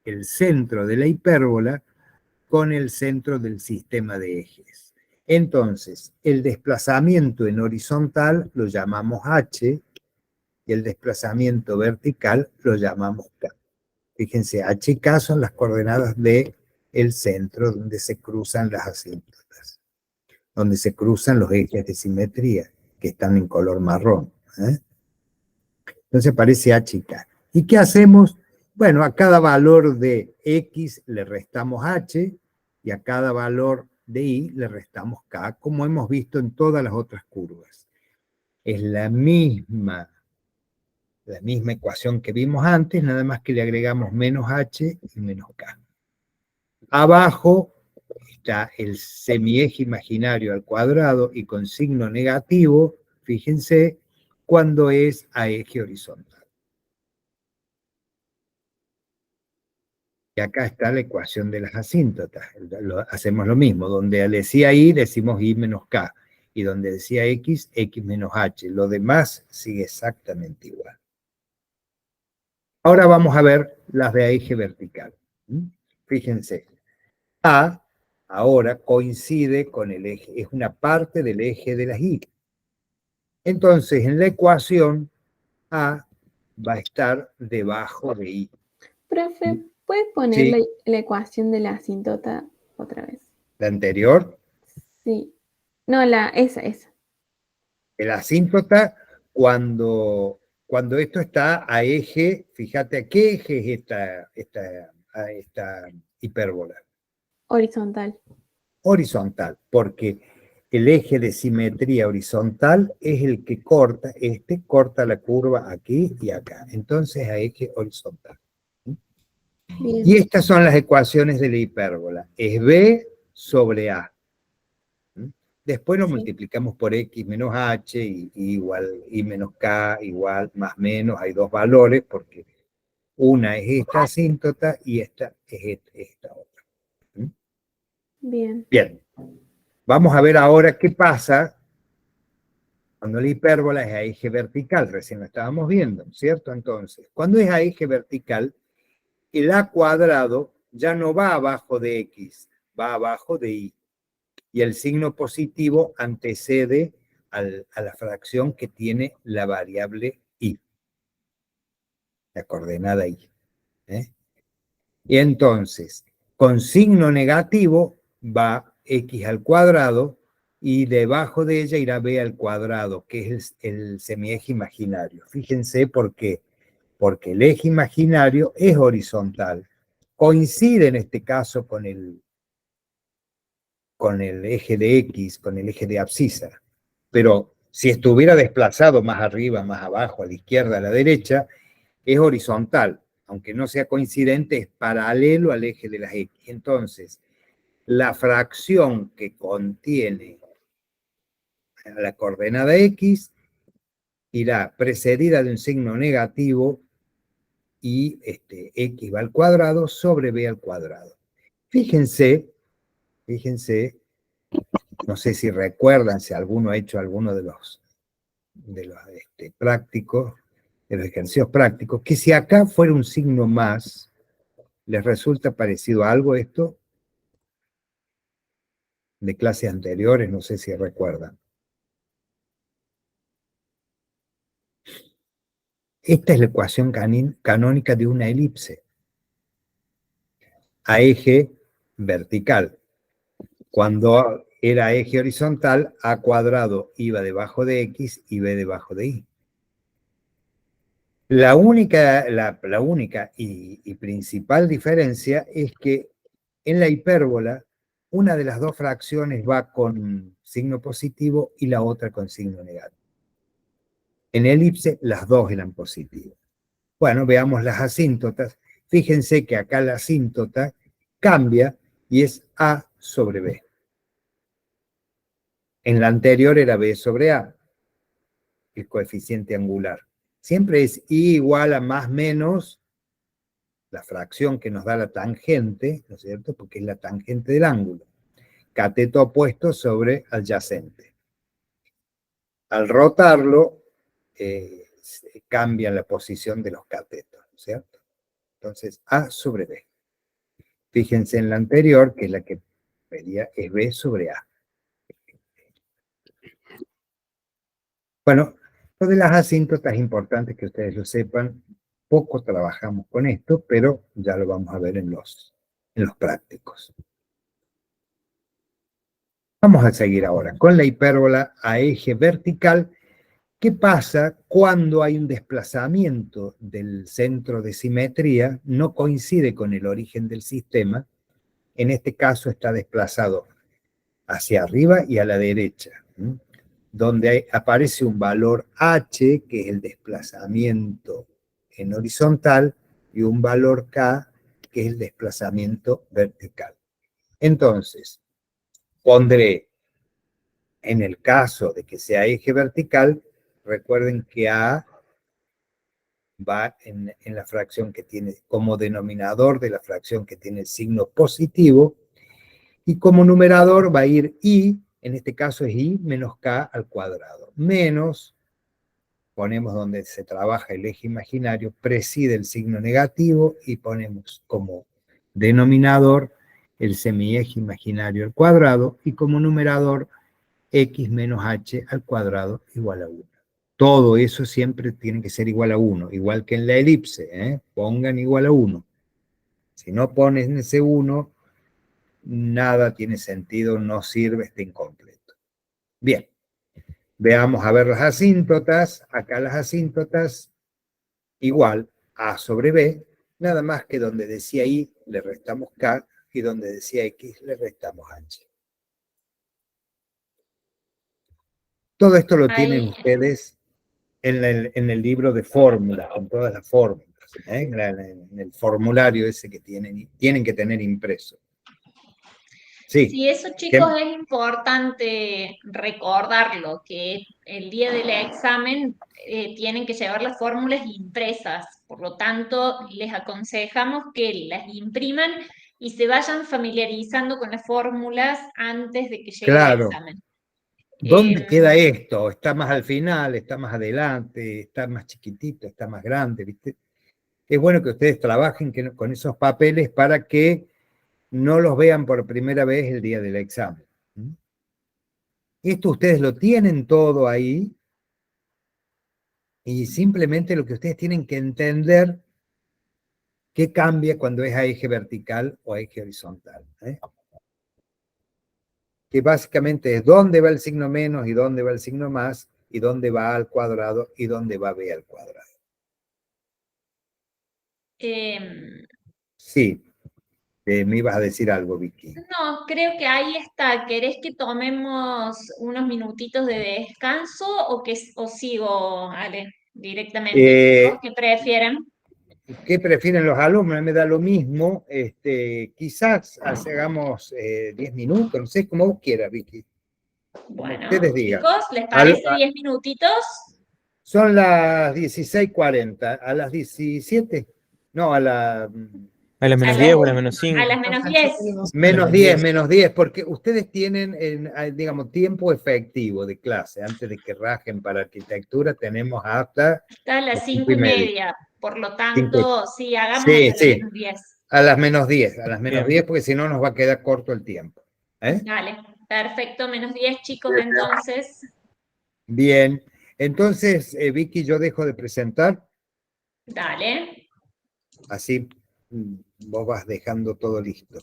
el centro de la hipérbola con el centro del sistema de ejes. Entonces, el desplazamiento en horizontal lo llamamos H y el desplazamiento vertical lo llamamos K. Fíjense, H y K son las coordenadas del centro donde se cruzan las asíntotas, donde se cruzan los ejes de simetría, que están en color marrón. Entonces aparece H y K. ¿Y qué hacemos? Bueno, a cada valor de X le restamos H y a cada valor de Y le restamos K, como hemos visto en todas las otras curvas. Es la misma ecuación que vimos antes, nada más que le agregamos menos H y menos K. Abajo está el semieje imaginario al cuadrado y con signo negativo, fíjense, cuando es a eje horizontal. Y acá está la ecuación de las asíntotas. Hacemos lo mismo, donde decía Y, decimos Y menos K, y donde decía X, X menos H. Lo demás sigue exactamente igual. Ahora vamos a ver las de eje vertical. Fíjense, A ahora coincide con el eje, es una parte del eje de las Y. Entonces, en la ecuación, A va a estar debajo de Y. Profe, ¿puedes poner Sí. la ecuación de la asíntota otra vez? La anterior, Sí. No, esa. el asíntota, cuando esto está a eje, fíjate, ¿a qué eje es esta hipérbola? Horizontal. Horizontal, porque el eje de simetría horizontal es el que corta, corta la curva aquí y acá, entonces a eje horizontal. Bien. Y estas son las ecuaciones de la hipérbola, es B sobre A. Después lo Sí. multiplicamos por X menos H, y igual Y menos K, igual, más menos, hay dos valores, porque una es esta asíntota y esta es esta otra. Bien. Bien, vamos a ver ahora qué pasa cuando la hipérbola es a eje vertical, recién lo estábamos viendo, ¿cierto? Entonces, cuando es a eje vertical, el A cuadrado ya no va abajo de X, va abajo de Y. Y el signo positivo antecede a la fracción que tiene la variable Y, la coordenada Y. Y entonces, con signo negativo va X al cuadrado y debajo de ella irá B al cuadrado, que es el semieje imaginario. Fíjense por qué. Porque el eje imaginario es horizontal. Coincide en este caso con el eje de X, con el eje de abscisa. Pero si estuviera desplazado más arriba, más abajo, a la izquierda, a la derecha, es horizontal. Aunque no sea coincidente, es paralelo al eje de las X. Entonces, la fracción que contiene la coordenada X irá precedida de un signo negativo y X va al cuadrado sobre B al cuadrado. Fíjense, no sé si recuerdan, si alguno ha hecho alguno de los prácticos, de los ejercicios prácticos, que si acá fuera un signo más, ¿les resulta parecido a algo esto? De clases anteriores, no sé si recuerdan. Esta es la ecuación canónica de una elipse a eje vertical. Cuando era eje horizontal, A cuadrado iba debajo de X y B debajo de Y. La única y principal diferencia es que en la hipérbola, una de las dos fracciones va con signo positivo y la otra con signo negativo. En elipse, las dos eran positivas. Bueno, veamos las asíntotas. Fíjense que acá la asíntota cambia y es A sobre B. En la anterior era B sobre A, el coeficiente angular. Siempre es I igual a más menos la fracción que nos da la tangente, ¿no es cierto? Porque es la tangente del ángulo. Cateto opuesto sobre adyacente. Al rotarlo, cambia la posición de los catetos, ¿no es cierto? Entonces, A sobre B. Fíjense en la anterior, que es la que pedía, es B sobre A. Bueno, lo de las asíntotas es importante que ustedes lo sepan. Poco trabajamos con esto, pero ya lo vamos a ver en los prácticos. Vamos a seguir ahora con la hipérbola a eje vertical. ¿Qué pasa cuando hay un desplazamiento del centro de simetría? No coincide con el origen del sistema. En este caso está desplazado hacia arriba y a la derecha, donde aparece un valor h, que es el desplazamiento en horizontal, y un valor k, que es el desplazamiento vertical. Entonces, pondré, en el caso de que sea eje vertical, recuerden que a va en la fracción que tiene, como denominador de la fracción que tiene el signo positivo, y como numerador va a ir i, en este caso es i menos k al cuadrado, menos, ponemos donde se trabaja el eje imaginario, preside el signo negativo, y ponemos como denominador el semieje imaginario al cuadrado, y como numerador x menos h al cuadrado igual a 1. Todo eso siempre tiene que ser igual a 1, igual que en la elipse, pongan igual a 1. Si no ponen ese 1, nada tiene sentido, no sirve, está incompleto. Bien, veamos a ver las asíntotas. Acá las asíntotas, igual, a sobre b, nada más que donde decía i le restamos k, y donde decía x le restamos h. Todo esto lo tienen ustedes en el libro de fórmulas, con todas las fórmulas, en el formulario ese que tienen que tener impreso. Sí, eso, chicos, es importante recordarlo, que el día del examen tienen que llevar las fórmulas impresas. Por lo tanto, les aconsejamos que las impriman y se vayan familiarizando con las fórmulas antes de que llegue el examen. ¿Dónde queda esto? ¿Está más al final? ¿Está más adelante? ¿Está más chiquitito? ¿Está más grande? ¿Viste? Es bueno que ustedes trabajen con esos papeles para que no los vean por primera vez el día del examen. Esto ustedes lo tienen todo ahí, y simplemente lo que ustedes tienen que entender qué cambia cuando es a eje vertical o a eje horizontal. Que básicamente es dónde va el signo menos y dónde va el signo más, y dónde va al cuadrado y dónde va b al cuadrado. Sí, me ibas a decir algo, Vicky. No, creo que ahí está. ¿Querés que tomemos unos minutitos de descanso o sigo, Ale, directamente? ¿Qué prefieren? ¿Qué prefieren los alumnos? Me da lo mismo. Quizás hagamos 10 minutos, no sé, como vos quieras, Vicky. Bueno, ustedes digan. chicos, ¿les parece 10 minutitos? Son las 16:40. ¿A las 17? No, a las menos 10 o a las menos 5. A las menos 10. Menos 10, porque ustedes tienen, digamos, tiempo efectivo de clase. Antes de que rajen para arquitectura, tenemos hasta las 5:30. Por lo tanto, sí, hagamos hasta las menos 10. A las menos 10, a las menos 10, porque si no nos va a quedar corto el tiempo. Dale, perfecto, menos 10, chicos, entonces. Bien, entonces, Vicky, yo dejo de presentar. Dale. Así vos vas dejando todo listo.